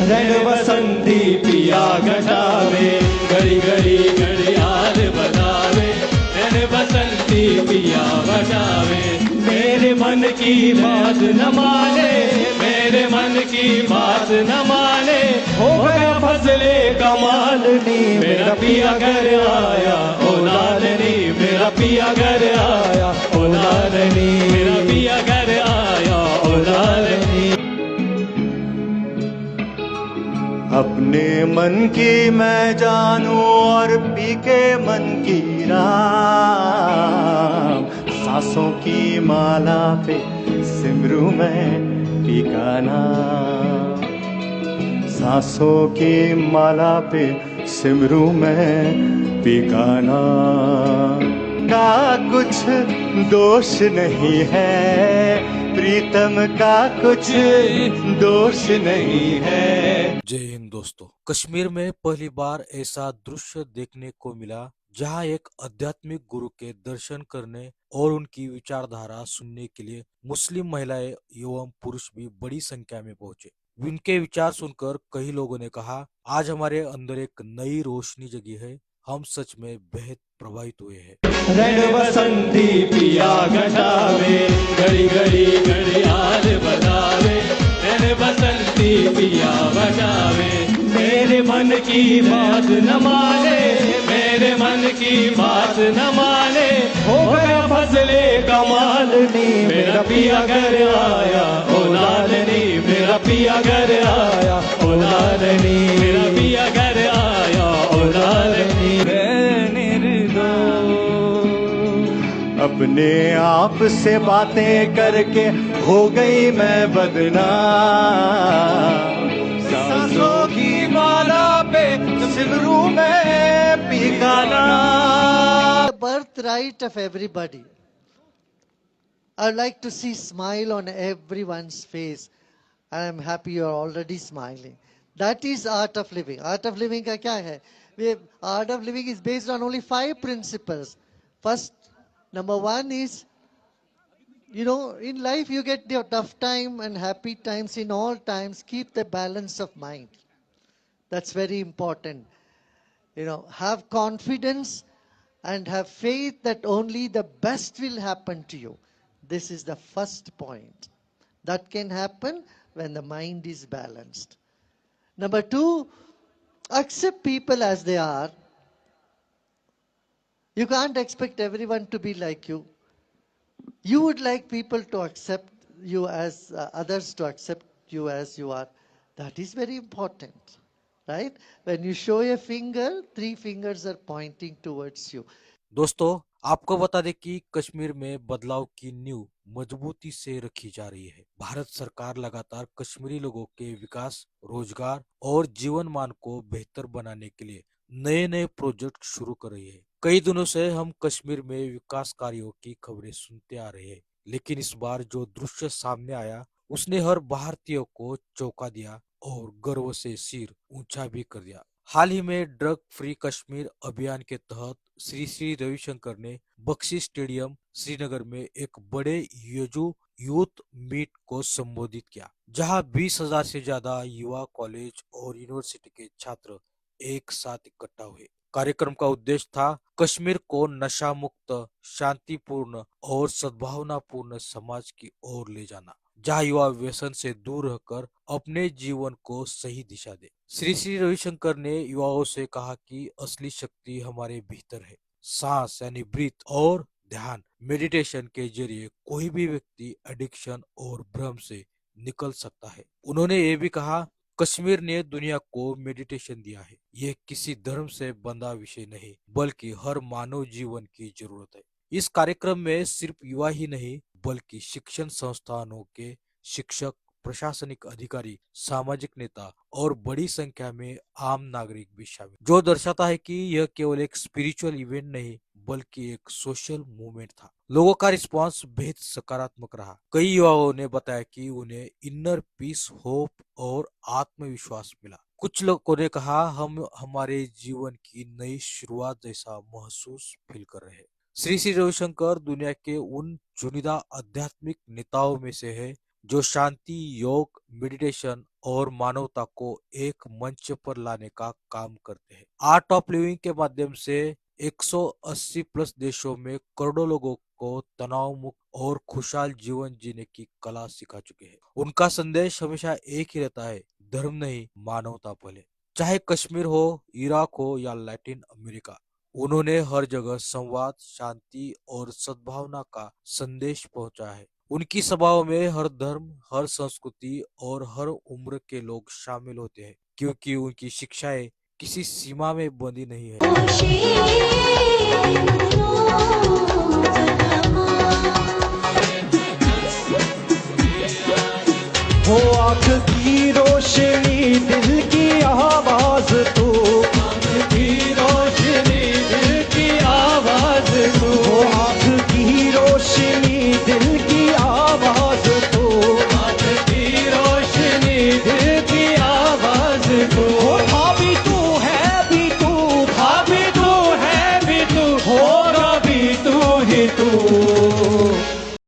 रण बसंती पिया घटावे, घड़ी घड़ी घड़ियाल बजावे, रण बसंती पिया घटावे। मेरे मन की बात न माने, मेरे मन की बात न माने, हो गया फसले कमालनी, मेरा पिया घर आया ओ लालनी, मेरा पिया घर आया ओ लालनी, मेरा पिया घर आया ओ लालनी। अपने मन की मैं जानूं और पी के मन की राम, सांसों की माला पे सिमरू मैं पी का नाम, सांसों की माला पे सिमरू मैं पी का नाम। का कुछ दोष नहीं है, प्रीतम का कुछ दोष नहीं है। जय हिंद दोस्तों। कश्मीर में पहली बार ऐसा दृश्य देखने को मिला जहां एक आध्यात्मिक गुरु के दर्शन करने और उनकी विचारधारा सुनने के लिए मुस्लिम महिलाएं एवं पुरुष भी बड़ी संख्या में पहुंचे। उनके विचार सुनकर कई लोगों ने कहा, आज हमारे अंदर एक नई रोशनी जगी है, हम सच में बेहद प्रभावित हुए हैं। रण बसंती पिया घटावे, घड़ी घड़ी घड़ियाल बजावे, रण बसंती पिया घटावे। मेरे मन की बात न माने, मेरे मन की बात न माने, हो गया फसले कमालनी, मेरा पिया घर आया ओ लालनी, मेरा पिया घर आया ओ लालनी, मेरा पिया घर आया ओ लालनी। अपने आप से बातें करके हो गई मैं बदनाम, सांसों की माला पे सिमरू में पी का नाम। The birthright of everybody. I'd like to see smile on everyone's face. I am happy you are already smiling. That is art of living. Art of living का क्या है? Art of living is based on only 5 principles. First, number 1 is, in life you get your tough time and happy times. In all times, keep the balance of mind. That's very important. Have confidence and have faith that only the best will happen to you. This is the first point. That can happen when the mind is balanced. Number 2, accept people as they are. You can't expect everyone to be like you. You would like people to accept you as others to accept you as you are. That is very important, right? When you show a finger, 3 fingers are pointing towards you. दोस्तों, आपको बता दें कि कश्मीर में बदलाव की नींव मजबूती से रखी जा रही है। भारत सरकार लगातार कश्मीरी लोगों के विकास, रोजगार और जीवन मान को बेहतर बनाने के लिए नए नए प्रोजेक्ट शुरू कर रही है। कई दिनों से हम कश्मीर में विकास कार्यों की खबरें सुनते आ रहे हैं, लेकिन इस बार जो दृश्य सामने आया उसने हर भारतीय को चौंका दिया और गर्व से सिर ऊंचा भी कर दिया। हाल ही में ड्रग फ्री कश्मीर अभियान के तहत श्री श्री रविशंकर ने बख्शी स्टेडियम श्रीनगर में एक बड़े यूथ मीट को संबोधित किया, जहां 20,000 से ज्यादा युवा कॉलेज और यूनिवर्सिटी के छात्र एक साथ इकट्ठा हुए। कार्यक्रम का उद्देश्य था कश्मीर को नशा मुक्त, शांतिपूर्ण और सद्भावनापूर्ण समाज की ओर ले जाना, जहाँ युवा व्यसन से दूर रहकर अपने जीवन को सही दिशा दे। श्री श्री रविशंकर ने युवाओं से कहा कि असली शक्ति हमारे भीतर है। सांस यानी ब्रीथ और ध्यान मेडिटेशन के जरिए कोई भी व्यक्ति एडिक्शन और भ्रम से निकल सकता है। उन्होंने ये भी कहा, कश्मीर ने दुनिया को मेडिटेशन दिया है। ये किसी धर्म से बंधा विषय नहीं, बल्कि हर मानव जीवन की जरूरत है। इस कार्यक्रम में सिर्फ युवा ही नहीं, बल्कि शिक्षण संस्थानों के शिक्षक, प्रशासनिक अधिकारी, सामाजिक नेता और बड़ी संख्या में आम नागरिक भी शामिल, जो दर्शाता है कि यह केवल एक स्पिरिचुअल इवेंट नहीं बल्कि एक सोशल मूवमेंट था। लोगों का रिस्पांस बेहद सकारात्मक रहा। कई युवाओं ने बताया कि उन्हें इनर पीस, होप और आत्मविश्वास मिला। कुछ लोगों ने कहा, हम हमारे जीवन की नई शुरुआत जैसा महसूस फील कर रहे हैं। श्री श्री रविशंकर दुनिया के उन चुनिंदा आध्यात्मिक नेताओं में से है जो शांति, योग, मेडिटेशन और मानवता को एक मंच पर लाने का काम करते हैं। आर्ट ऑफ लिविंग के माध्यम से 180 प्लस देशों में करोड़ों लोगों को तनाव मुक्त और खुशहाल जीवन जीने की कला सिखा चुके हैं। उनका संदेश हमेशा एक ही रहता है, धर्म नहीं, मानवता पहले। चाहे कश्मीर हो, इराक हो या लैटिन अमेरिका, उन्होंने हर जगह संवाद, शांति और सद्भावना का संदेश पहुंचा है। उनकी सभाओं में हर धर्म, हर संस्कृति और हर उम्र के लोग शामिल होते हैं, क्योंकि उनकी शिक्षाएं किसी सीमा में बंधी नहीं है। हो आँख की रोशनी, दिल की आवाज तू, आँख की रोशनी, दिल की आवाज तू, हो आँख की रोशनी, दिल की आवाज तू, आँख की रोशनी, दिल की आवाज तू, हो था भी तू, है भी तू, था भी तू, है भी तू, होगा भी तू ही तू।